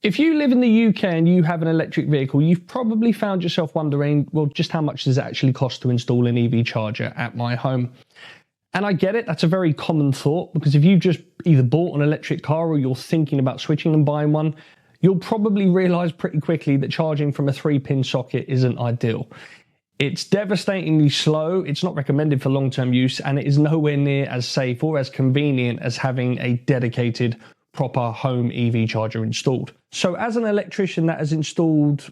If you live in the UK and you have an electric vehicle, you've probably found yourself wondering, well, just how much does it actually cost to install an EV charger at my home? And I get it, that's a very common thought, because if you've just either bought an electric car or you're thinking about switching and buying one, you'll probably realise pretty quickly that charging from a 3-pin socket isn't ideal. It's devastatingly slow, it's not recommended for long-term use, and it is nowhere near as safe or as convenient as having a dedicated proper home EV charger installed. So as an electrician that has installed,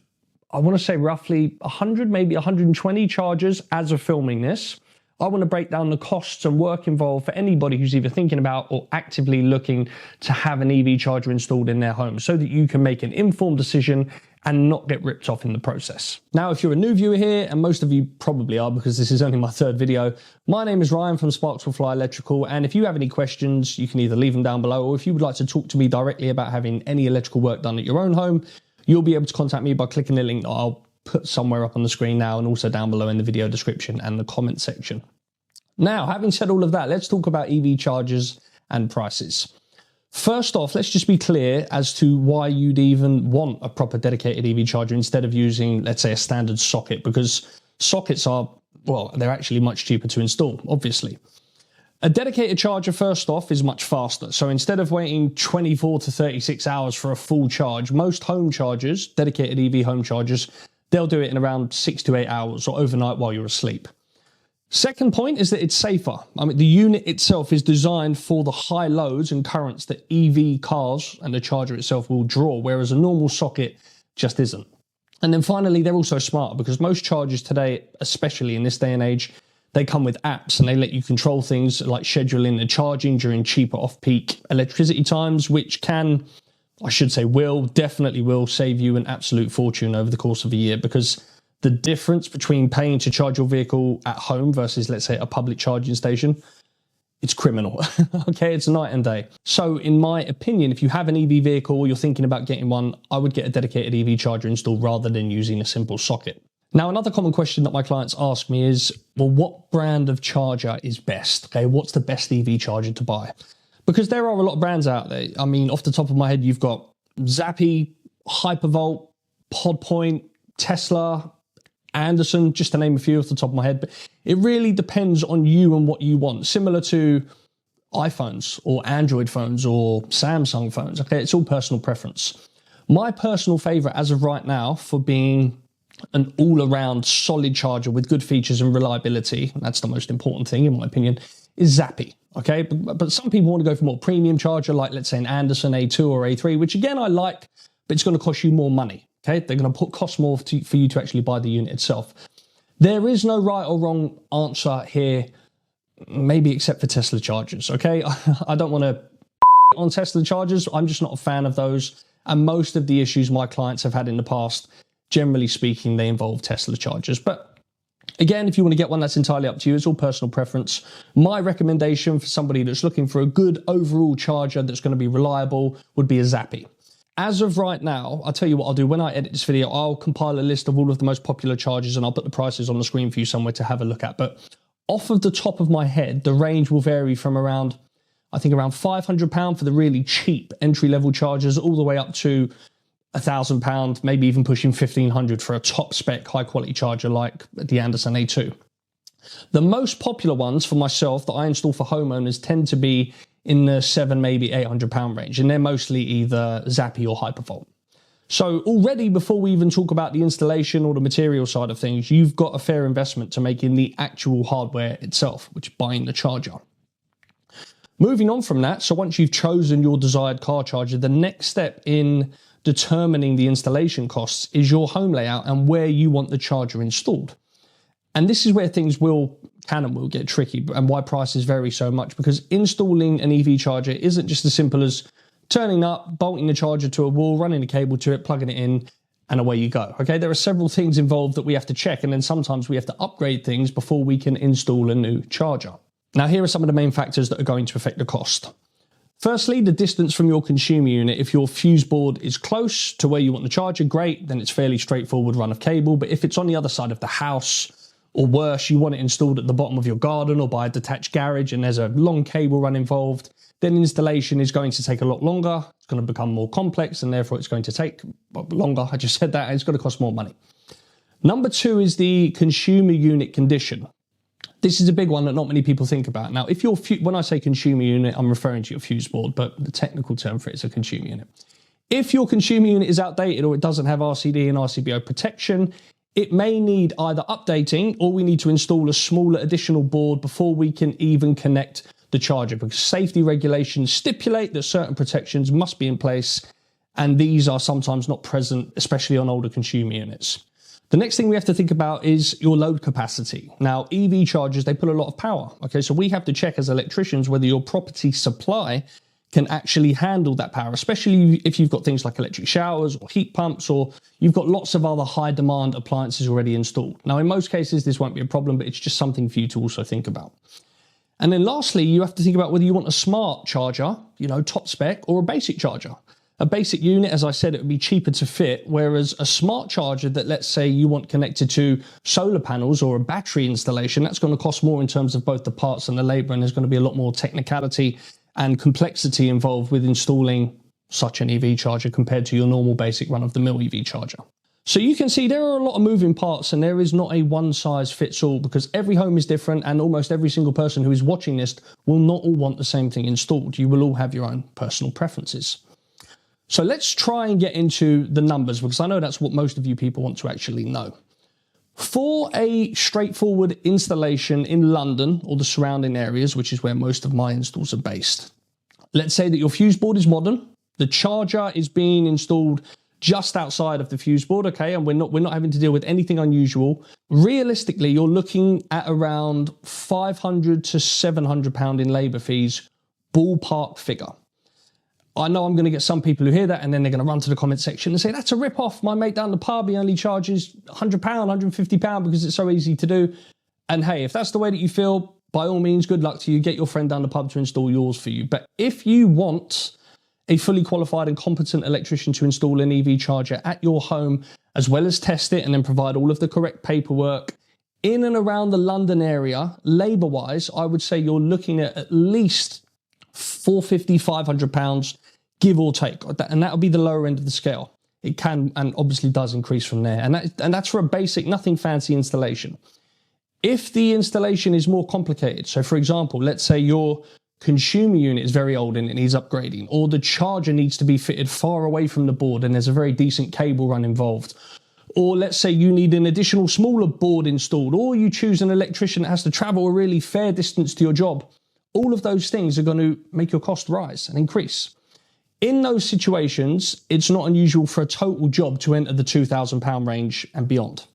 I want to say roughly 100, maybe 120 chargers as of filming this, I want to break down the costs and work involved for anybody who's either thinking about or actively looking to have an EV charger installed in their home so that you can make an informed decision and not get ripped off in the process. Now, if you're a new viewer here, and most of you probably are because this is only my third video, my name is Ryan from Sparks Will Fly Electrical, and if you have any questions, you can either leave them down below, or if you would like to talk to me directly about having any electrical work done at your own home, you'll be able to contact me by clicking the link that I'll put somewhere up on the screen now and also down below in the video description and the comment section. Now, having said all of that, let's talk about EV chargers and prices. First off, let's just be clear as to why you'd even want a proper dedicated EV charger instead of using, let's say, a standard socket, because sockets are, well, they're actually much cheaper to install, obviously. A dedicated charger, first off, is much faster. So instead of waiting 24 to 36 hours for a full charge, most home chargers, dedicated EV home chargers, they'll do it in around 6 to 8 hours or overnight while you're asleep. Second point is that it's safer. I mean, the unit itself is designed for the high loads and currents that EV cars and the charger itself will draw, whereas a normal socket just isn't. And then finally, they're also smarter because most chargers today, especially in this day and age, they come with apps and they let you control things like scheduling the charging during cheaper off-peak electricity times, which can, I should say definitely will save you an absolute fortune over the course of a year, because the difference between paying to charge your vehicle at home versus, let's say, a public charging station, it's criminal. Okay, it's night and day. So in my opinion, if you have an EV vehicle or you're thinking about getting one, I would get a dedicated EV charger installed rather than using a simple socket. Now, another common question that my clients ask me is, well, what brand of charger is best? Okay, what's the best EV charger to buy? Because there are a lot of brands out there. I mean, off the top of my head, you've got Zappi, Hypervolt, PodPoint, Tesla, Anderson, just to name a few off the top of my head, but it really depends on you and what you want. Similar to iPhones or Android phones or Samsung phones, okay? It's all personal preference. My personal favorite as of right now for being an all-around solid charger with good features and reliability, that's the most important thing in my opinion, is Zappi, okay? But some people want to go for more premium charger, like let's say an Anderson A2 or A3, which again I like, but it's going to cost you more money. Okay, they're going to cost more for you to actually buy the unit itself. There is no right or wrong answer here, maybe except for Tesla chargers, okay? I don't want to on Tesla chargers. I'm just not a fan of those. And most of the issues my clients have had in the past, generally speaking, they involve Tesla chargers. But again, if you want to get one, that's entirely up to you. It's all personal preference. My recommendation for somebody that's looking for a good overall charger that's going to be reliable would be a Zappi. As of right now, I'll tell you what I'll do. When I edit this video, I'll compile a list of all of the most popular chargers and I'll put the prices on the screen for you somewhere to have a look at. But off of the top of my head, the range will vary from around, I think around £500 for the really cheap entry-level chargers, all the way up to £1,000, maybe even pushing £1,500 for a top spec high quality charger like the Anderson A2. The most popular ones for myself that I install for homeowners tend to be in the £700, maybe £800 range, and they're mostly either Zappi or Hypervolt. So already, before we even talk about the installation or the material side of things, you've got a fair investment to make in the actual hardware itself, which is buying the charger. Moving on from that, so once you've chosen your desired car charger, the next step in determining the installation costs is your home layout and where you want the charger installed. And this is where things can and will get tricky, and why prices vary so much, because installing an EV charger isn't just as simple as turning up, bolting the charger to a wall, running a cable to it, plugging it in, and away you go. Okay, there are several things involved that we have to check, and then sometimes we have to upgrade things before we can install a new charger. Now, here are some of the main factors that are going to affect the cost. Firstly, the distance from your consumer unit. If your fuse board is close to where you want the charger, great, then it's fairly straightforward run of cable. But if it's on the other side of the house, or worse, you want it installed at the bottom of your garden or by a detached garage and there's a long cable run involved, then installation is going to take a lot longer. It's going to become more complex, and therefore it's going to take longer. I just said that, and it's going to cost more money. Number 2 is the consumer unit condition. This is a big one that not many people think about. Now, if when I say consumer unit, I'm referring to your fuse board, but the technical term for it is a consumer unit. If your consumer unit is outdated or it doesn't have RCD and RCBO protection, it may need either updating, or we need to install a smaller additional board before we can even connect the charger, because safety regulations stipulate that certain protections must be in place, and these are sometimes not present, especially on older consumer units. The next thing we have to think about is your load capacity. Now, EV chargers, they put a lot of power. Okay, so we have to check as electricians whether your property supply can actually handle that power, especially if you've got things like electric showers or heat pumps, or you've got lots of other high demand appliances already installed. Now, in most cases, this won't be a problem, but it's just something for you to also think about. And then lastly, you have to think about whether you want a smart charger, top spec, or a basic charger. A basic unit, as I said, it would be cheaper to fit, whereas a smart charger that, let's say, you want connected to solar panels or a battery installation, that's going to cost more in terms of both the parts and the labor, and there's going to be a lot more technicality and complexity involved with installing such an EV charger compared to your normal basic run-of-the-mill EV charger. So you can see there are a lot of moving parts, and there is not a one-size-fits-all, because every home is different, and almost every single person who is watching this will not all want the same thing installed. You will all have your own personal preferences. So let's try and get into the numbers, because I know that's what most of you people want to actually know. For a straightforward installation in London or the surrounding areas, which is where most of my installs are based, let's say that your fuse board is modern, the charger is being installed just outside of the fuse board, okay, and we're not having to deal with anything unusual. Realistically, you're looking at around £500 to £700 in labour fees, ballpark figure. I know I'm going to get some people who hear that, and then they're going to run to the comment section and say, that's a rip-off. My mate down the pub, he only charges £100, £150 because it's so easy to do. And hey, if that's the way that you feel, by all means, good luck to you. Get your friend down the pub to install yours for you. But if you want a fully qualified and competent electrician to install an EV charger at your home, as well as test it and then provide all of the correct paperwork in and around the London area, labour-wise, I would say you're looking at least £450, £500, give or take, and that would be the lower end of the scale. It can and obviously does increase from there, and that's for a basic, nothing fancy installation. If the installation is more complicated, so for example, let's say your consumer unit is very old and it needs upgrading, or the charger needs to be fitted far away from the board and there's a very decent cable run involved, or let's say you need an additional smaller board installed, or you choose an electrician that has to travel a really fair distance to your job, all of those things are going to make your cost rise and increase. In those situations, it's not unusual for a total job to enter the £2,000 range and beyond.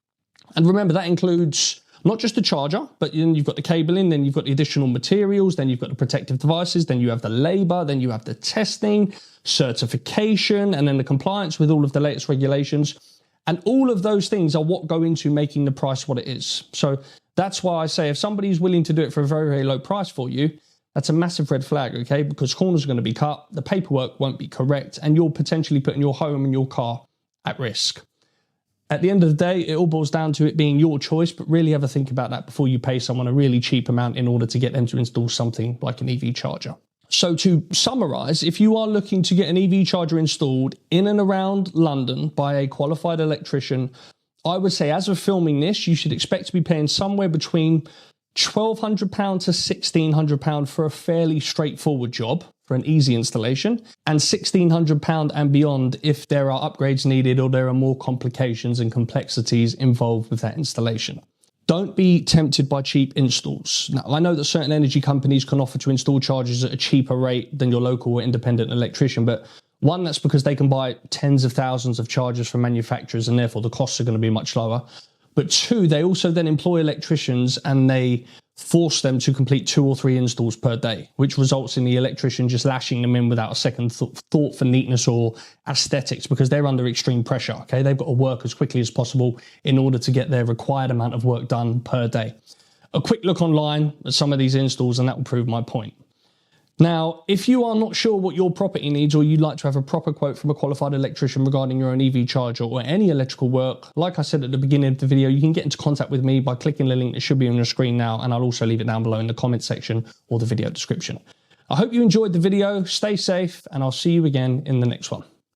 And remember, that includes not just the charger, but then you've got the cabling, then you've got the additional materials, then you've got the protective devices, then you have the labour, then you have the testing, certification, and then the compliance with all of the latest regulations. And all of those things are what go into making the price what it is. So that's why I say if somebody's willing to do it for a very, very low price for you, that's a massive red flag, okay? Because corners are going to be cut, the paperwork won't be correct, and you're potentially putting your home and your car at risk. At the end of the day, it all boils down to it being your choice, but really have a think about that before you pay someone a really cheap amount in order to get them to install something like an EV charger. So to summarize, if you are looking to get an EV charger installed in and around London by a qualified electrician, I would say as of filming this, you should expect to be paying somewhere between £1,200 to £1,600 for a fairly straightforward job, for an easy installation, and £1,600 and beyond if there are upgrades needed or there are more complications and complexities involved with that installation. Don't be tempted by cheap installs. Now, I know that certain energy companies can offer to install chargers at a cheaper rate than your local or independent electrician, but one, that's because they can buy tens of thousands of chargers from manufacturers and therefore the costs are going to be much lower. But two, they also then employ electricians and they force them to complete 2 or 3 installs per day, which results in the electrician just lashing them in without a second thought for neatness or aesthetics, because they're under extreme pressure, okay? They've got to work as quickly as possible in order to get their required amount of work done per day. A quick look online at some of these installs and that will prove my point. Now, if you are not sure what your property needs, or you'd like to have a proper quote from a qualified electrician regarding your own EV charger or any electrical work, like I said at the beginning of the video, you can get into contact with me by clicking the link that should be on your screen now, and I'll also leave it down below in the comment section or the video description. I hope you enjoyed the video. Stay safe, and I'll see you again in the next one.